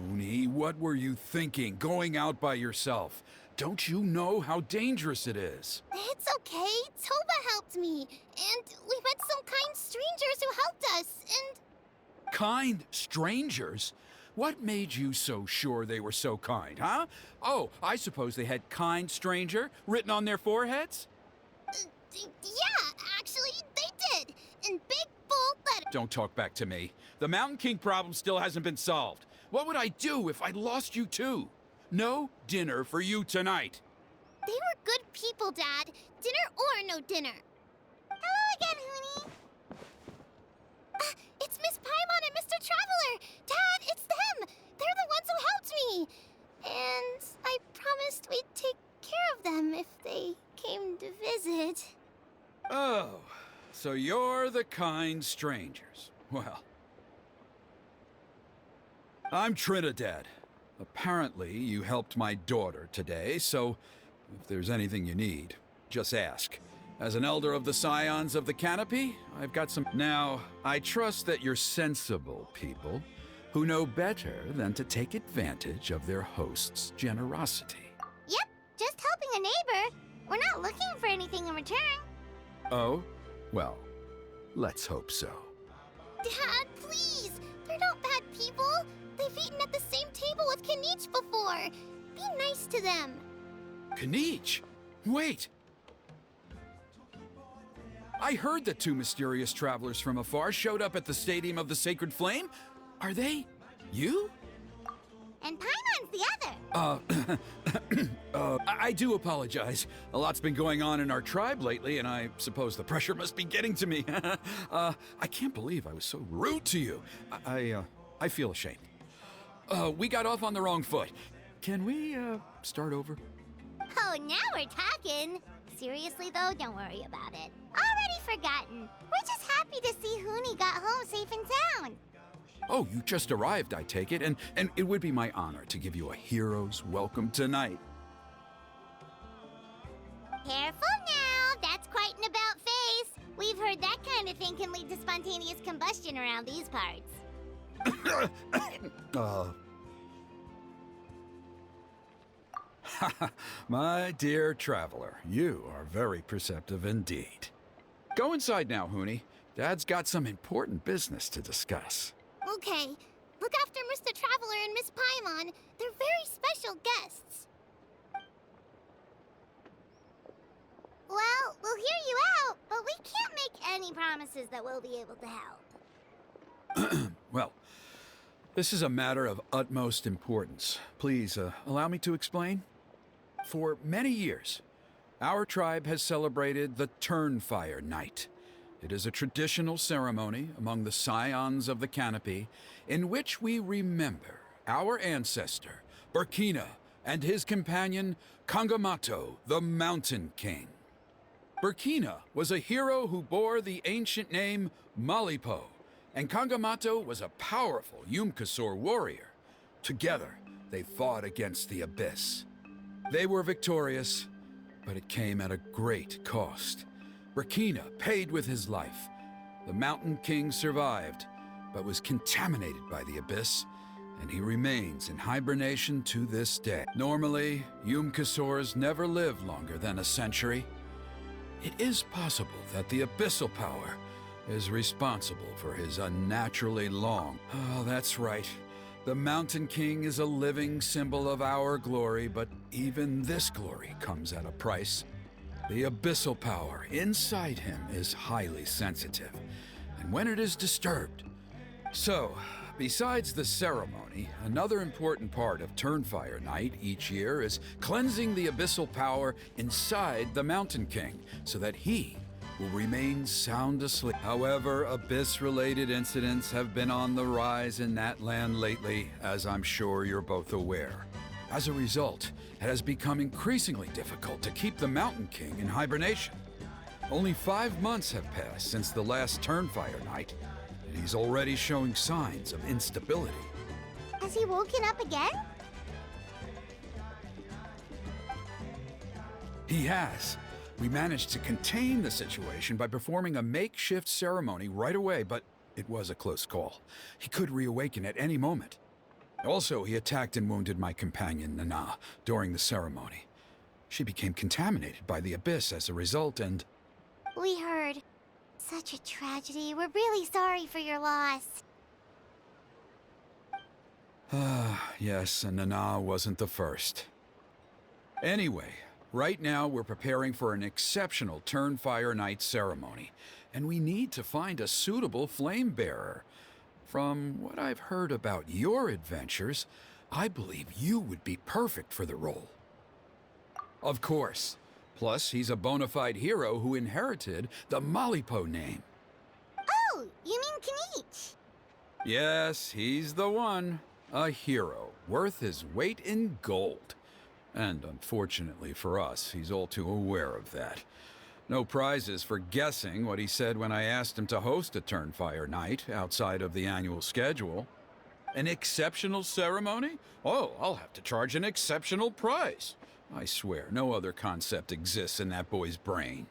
Huni, what were you thinking, going out by yourself? Don't you know how dangerous it is? It's okay. Toba helped me. And we met some kind strangers who helped us. And Kind strangers? What made you so sure they were so kind, huh? Oh, I suppose they had kind stranger written on their foreheads? yeah, actually, they did. In big, bold letters. Don't talk back to me. The Mountain King problem still hasn't been solved. What would I do if I lost you too? No dinner for you tonight. They were good people, Dad. Dinner or no dinner. Hello again, Huni. It's Miss Paimon and Mr. Traveler. Dad, it's them. They're the ones who helped me. And I promised we'd take care of them if they came to visit. Oh, so you're the kind strangers. Well, I'm Trinidad. Apparently, you helped my daughter today, so if there's anything you need, just ask. As an elder of the Scions of the Canopy, I've got some... Now, I trust that you're sensible people who know better than to take advantage of their host's generosity. Yep, just helping a neighbor. We're not looking for anything in return. Oh? Well, let's hope so. Dad, please! They're not bad people. They've eaten at the same table with Kinich before. Be nice to them. Kinich? Wait! I heard that two mysterious travelers from afar showed up at the Stadium of the Sacred Flame. Are they you? And Paimon's the other. I do apologize. A lot's been going on in our tribe lately, and I suppose the pressure must be getting to me. I can't believe I was so rude to you. I feel ashamed. We got off on the wrong foot. Can we, start over? Oh, now we're talking. Seriously, though, don't worry about it. Already forgotten. We're just happy to see Huni got home safe and sound. Oh, you just arrived, I take it, and it would be my honor to give you a hero's welcome tonight. Careful now. That's quite an about-face. We've heard that kind of thing can lead to spontaneous combustion around these parts. My dear traveler, you are very perceptive indeed. Go inside now, Huni. Dad's got some important business to discuss. Okay. Look after Mr. Traveler and Miss Paimon. They're very special guests. Well, we'll hear you out, but we can't make any promises that we'll be able to help. Well, this is a matter of utmost importance. Please, allow me to explain. For many years, our tribe has celebrated the Turnfire Night. It is a traditional ceremony among the Scions of the Canopy in which we remember our ancestor, Burkina, and his companion, Kangamato, the Mountain King. Burkina was a hero who bore the ancient name Malipo, and Kangamato was a powerful Yupanqui warrior. Together, they fought against the Abyss. They were victorious, but it came at a great cost. Burkina paid with his life. The Mountain King survived, but was contaminated by the Abyss, and he remains in hibernation to this day. Normally, Yupanqui never live longer than a century. It is possible that the Abyssal power is responsible for his unnaturally long... Oh, that's right. The Mountain King is a living symbol of our glory, but even this glory comes at a price. The abyssal power inside him is highly sensitive, and when it is disturbed... So, besides the ceremony, another important part of Turnfire Night each year is cleansing the abyssal power inside the Mountain King, so that he will remain sound asleep. However, Abyss-related incidents have been on the rise in that land lately, as I'm sure you're both aware. As a result, it has become increasingly difficult to keep the Mountain King in hibernation. Only 5 months have passed since the last Turnfire Night, and he's already showing signs of instability. Has he woken up again? He has. We managed to contain the situation by performing a makeshift ceremony right away, but it was a close call. He could reawaken at any moment. Also, he attacked and wounded my companion, Nana, during the ceremony. She became contaminated by the Abyss as a result, and... We heard. Such a tragedy. We're really sorry for your loss. Yes, and Nana wasn't the first. Anyway, right now we're preparing for an exceptional Turnfire Night ceremony, and we need to find a suitable flame bearer. From what I've heard about your adventures, I believe you would be perfect for the role. Of course. Plus, he's a bona fide hero who inherited the Malipo name. Oh, you mean Kinich? Yes, he's the one. A hero, worth his weight in gold. And unfortunately for us, he's all too aware of that. No prizes for guessing what he said when I asked him to host a Turnfire night outside of the annual schedule. An exceptional ceremony? Oh, I'll have to charge an exceptional price. I swear, no other concept exists in that boy's brain.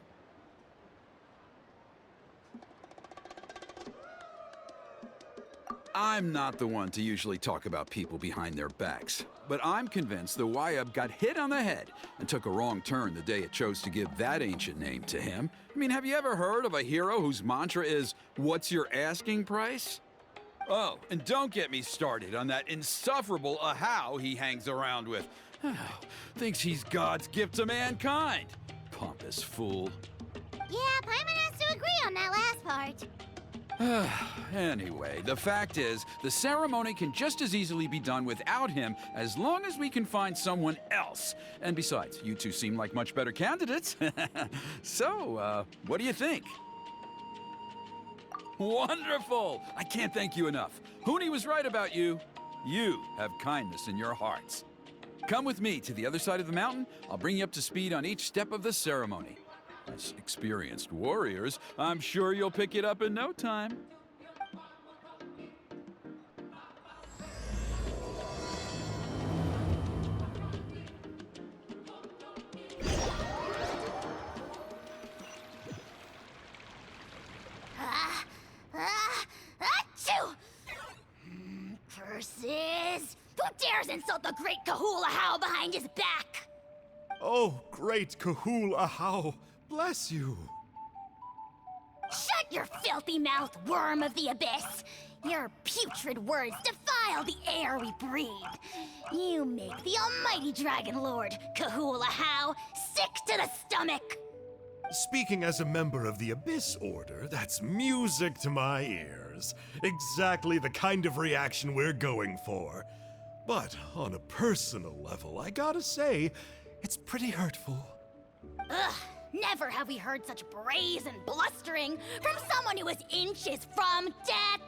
I'm not the one to usually talk about people behind their backs, but I'm convinced the Wyab got hit on the head and took a wrong turn the day it chose to give that ancient name to him. I mean, have you ever heard of a hero whose mantra is, "What's your asking price?" Oh, and don't get me started on that insufferable Ahau he hangs around with. Thinks he's God's gift to mankind. Pompous fool. Yeah, Paimon has to agree on that last part. Anyway, the fact is, the ceremony can just as easily be done without him as long as we can find someone else. And besides, you two seem like much better candidates. So, what do you think? Wonderful! I can't thank you enough. Huni was right about you. You have kindness in your hearts. Come with me to the other side of the mountain. I'll bring you up to speed on each step of the ceremony. As experienced warriors, I'm sure you'll pick it up in no time. Achoo! Curses! Who dares insult the great Kahul Ahau behind his back? Oh, great Kahul Ahau, bless you. Shut your filthy mouth, worm of the abyss! Your putrid words defile the air we breathe. You make the almighty Dragon Lord, Kahul Ahau, sick to the stomach! Speaking as a member of the Abyss Order, that's music to my ears. Exactly the kind of reaction we're going for. But on a personal level, I gotta say, it's pretty hurtful. Ugh, never have we heard such brazen blustering from someone who is inches from death!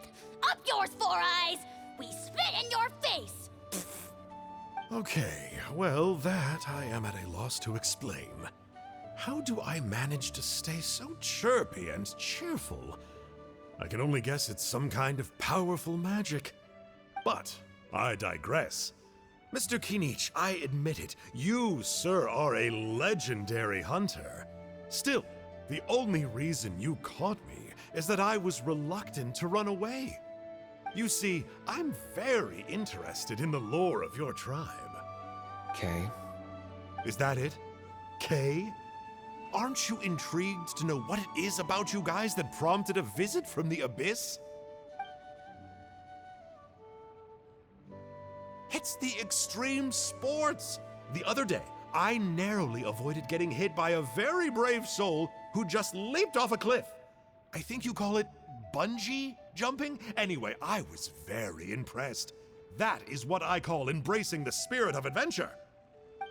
Up yours, Four Eyes! We spit in your face! Okay, well, that I am at a loss to explain. How do I manage to stay so chirpy and cheerful? I can only guess it's some kind of powerful magic. But I digress. Mr. Kinich, I admit it, you, sir, are a legendary hunter. Still, the only reason you caught me is that I was reluctant to run away. You see, I'm very interested in the lore of your tribe. Kay? Is that it? Kay? Aren't you intrigued to know what it is about you guys that prompted a visit from the Abyss? It's the extreme sports! The other day, I narrowly avoided getting hit by a very brave soul who just leaped off a cliff. I think you call it bungee jumping? Anyway, I was very impressed. That is what I call embracing the spirit of adventure.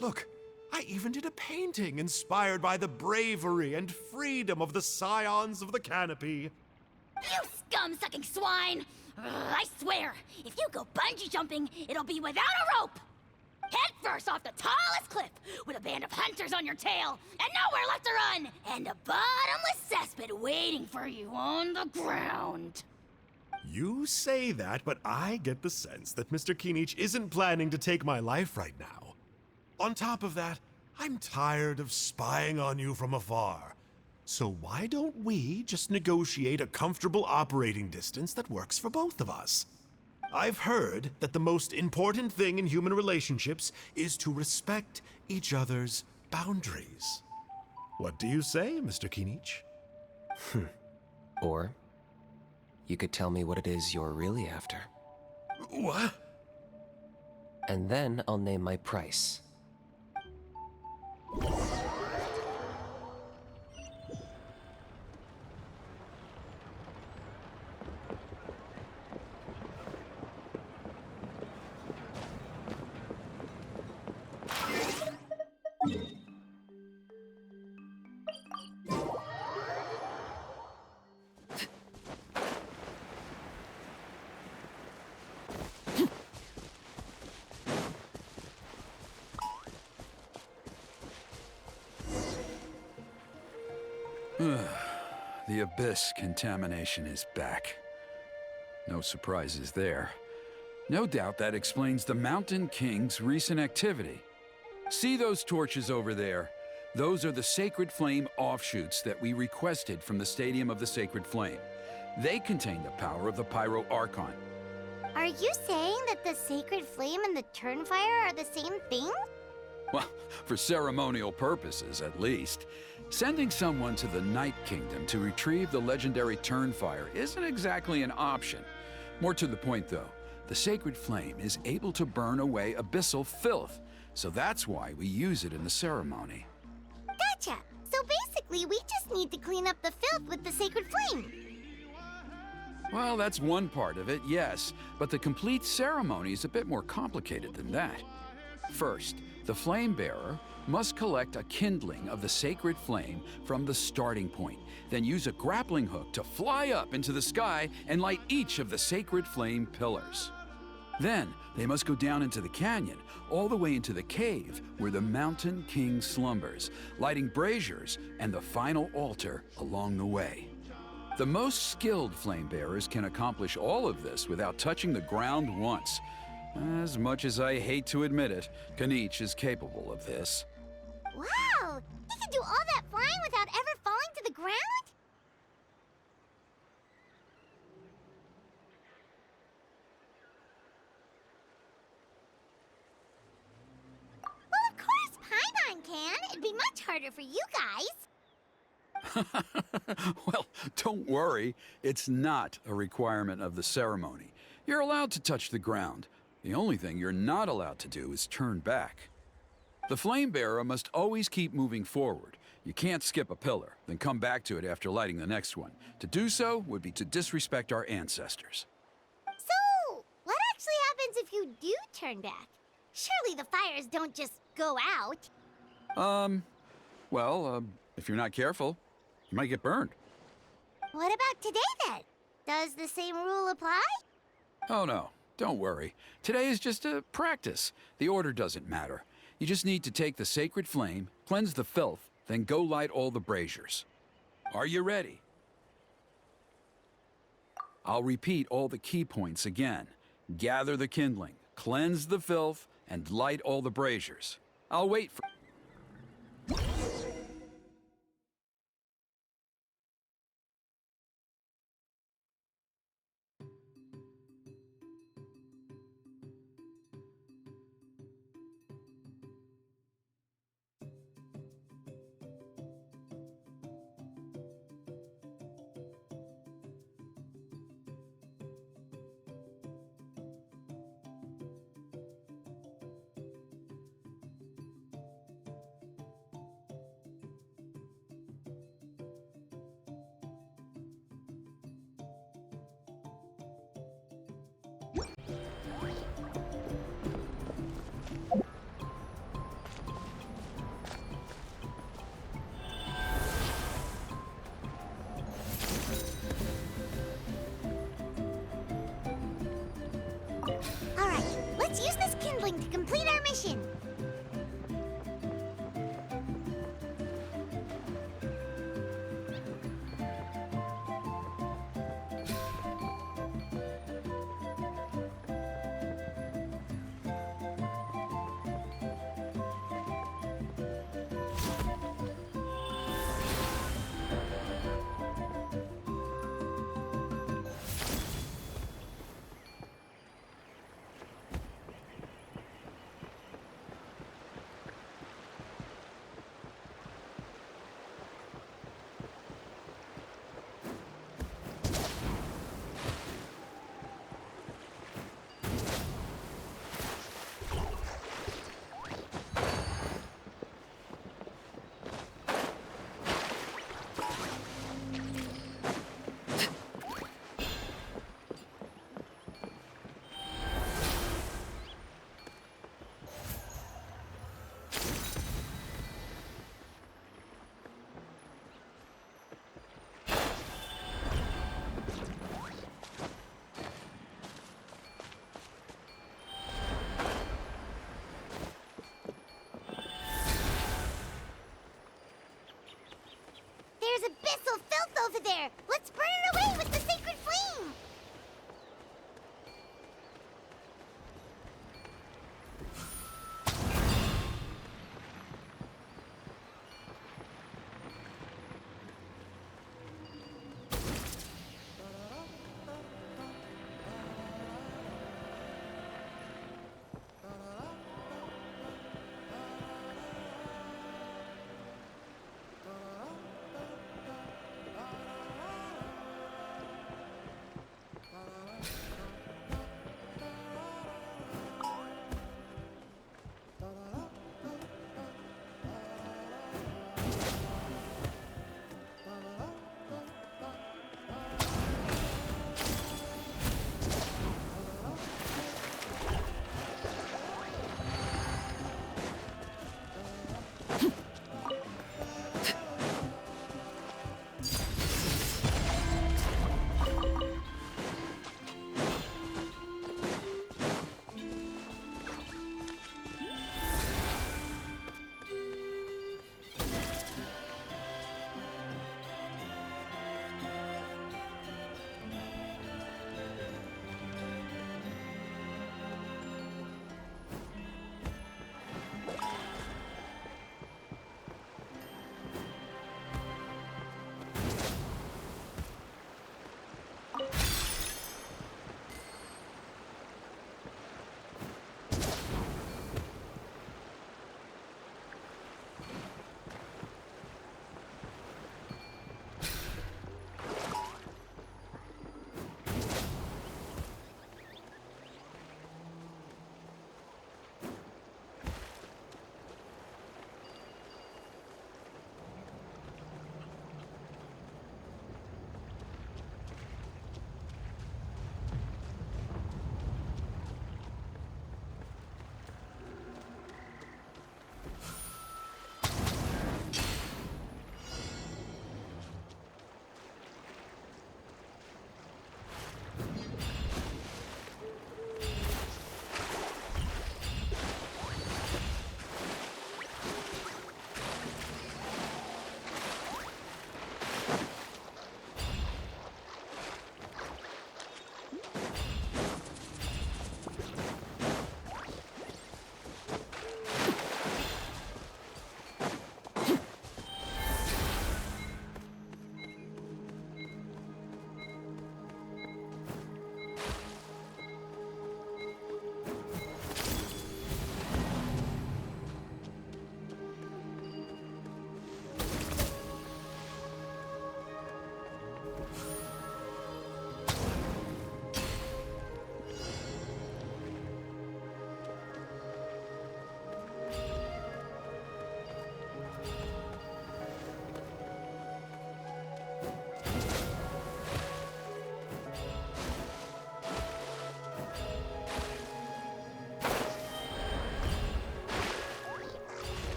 Look, I even did a painting inspired by the bravery and freedom of the scions of the canopy. You scum-sucking swine! Ugh, I swear, if you go bungee jumping, it'll be without a rope! Head first off the tallest cliff, with a band of hunters on your tail, and nowhere left to run, and a bottomless cesspit waiting for you on the ground. You say that, but I get the sense that Mr. Kinich isn't planning to take my life right now. On top of that, I'm tired of spying on you from afar. So why don't we just negotiate a comfortable operating distance that works for both of us? I've heard that the most important thing in human relationships is to respect each other's boundaries. What do you say, Mr. Kinich? Or you could tell me what it is you're really after. What? And then I'll name my price. The Abyss contamination is back. No surprises there. No doubt that explains the Mountain King's recent activity. See those torches over there? Those are the Sacred Flame offshoots that we requested from the Stadium of the Sacred Flame. They contain the power of the Pyro Archon. Are you saying that the Sacred Flame and the Turnfire are the same thing? Well, for ceremonial purposes, at least. Sending someone to the Night Kingdom to retrieve the legendary Turnfire isn't exactly an option. More to the point, though, the Sacred Flame is able to burn away abyssal filth, so that's why we use it in the ceremony. Gotcha! So basically, we just need to clean up the filth with the Sacred Flame. Well, that's one part of it, yes, but the complete ceremony is a bit more complicated than that. First, the flame bearer must collect a kindling of the sacred flame from the starting point, then use a grappling hook to fly up into the sky and light each of the sacred flame pillars. Then, they must go down into the canyon, all the way into the cave where the Mountain King slumbers, lighting braziers and the final altar along the way. The most skilled flame bearers can accomplish all of this without touching the ground once. As much as I hate to admit it, Kinich is capable of this. Wow! He can do all that flying without ever falling to the ground? Well, of course Paimon can. It'd be much harder for you guys. Well, don't worry. It's not a requirement of the ceremony. You're allowed to touch the ground. The only thing you're not allowed to do is turn back. The flame bearer must always keep moving forward. You can't skip a pillar, then come back to it after lighting the next one. To do so would be to disrespect our ancestors. So, what actually happens if you do turn back? Surely the fires don't just go out. If you're not careful, you might get burned. What about today then? Does the same rule apply? Oh no, don't worry. Today is just a practice. The order doesn't matter. You just need to take the sacred flame, cleanse the filth, then go light all the braziers. Are you ready? I'll repeat all the key points again. Gather the kindling, cleanse the filth, and light all the braziers. I'll wait for... Alright, let's use this kindling to complete our mission.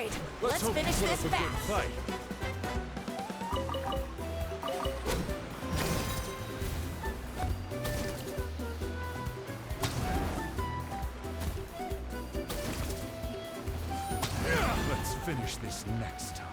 right, let's hope finish we put this up a good fast. fight. Let's finish this next time.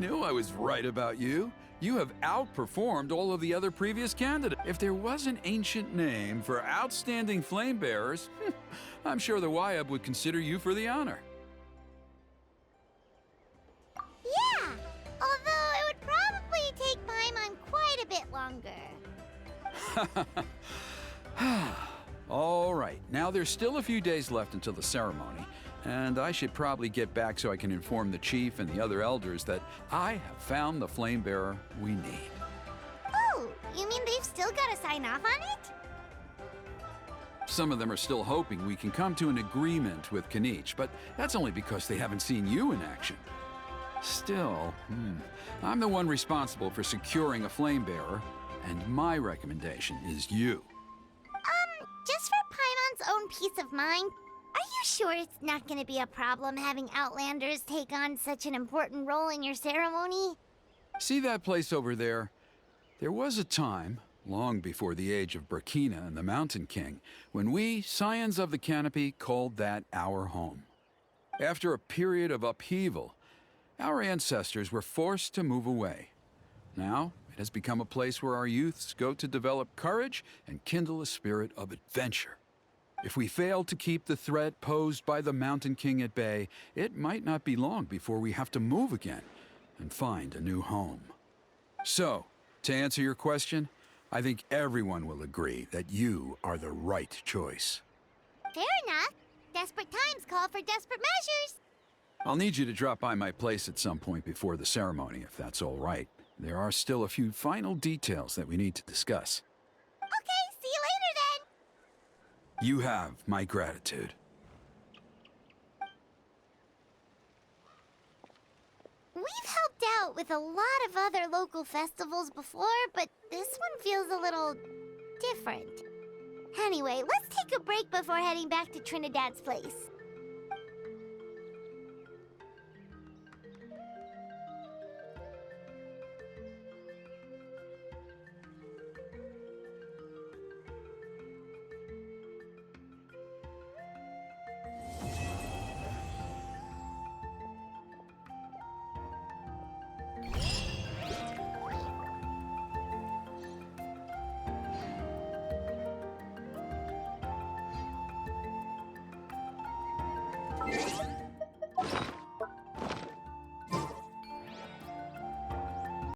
knew I was right about you. You have outperformed all of the other previous candidates. If there was an ancient name for outstanding flame bearers, I'm sure the Wyab would consider you for the honor. Yeah, although it would probably take Paimon quite a bit longer. All right, now there's still a few days left until the ceremony, and I should probably get back so I can inform the chief and the other elders that I have found the flame bearer we need. Oh, you mean they've still got to sign off on it? Some of them are still hoping we can come to an agreement with Kinich, but that's only because they haven't seen you in action. Still, I'm the one responsible for securing a flame bearer, and my recommendation is you. Just for Paimon's own peace of mind, are you sure it's not going to be a problem having Outlanders take on such an important role in your ceremony? See that place over there? There was a time, long before the age of Burkina and the Mountain King, when we, Scions of the Canopy, called that our home. After a period of upheaval, our ancestors were forced to move away. Now, it has become a place where our youths go to develop courage and kindle a spirit of adventure. If we fail to keep the threat posed by the Mountain King at bay, it might not be long before we have to move again and find a new home. So, to answer your question, I think everyone will agree that you are the right choice. Fair enough. Desperate times call for desperate measures. I'll need you to drop by my place at some point before the ceremony, if that's all right. There are still a few final details that we need to discuss. Okay, see you later then. You have my gratitude. We've helped out with a lot of other local festivals before, but this one feels a little different. Anyway, let's take a break before heading back to Trinidad's place.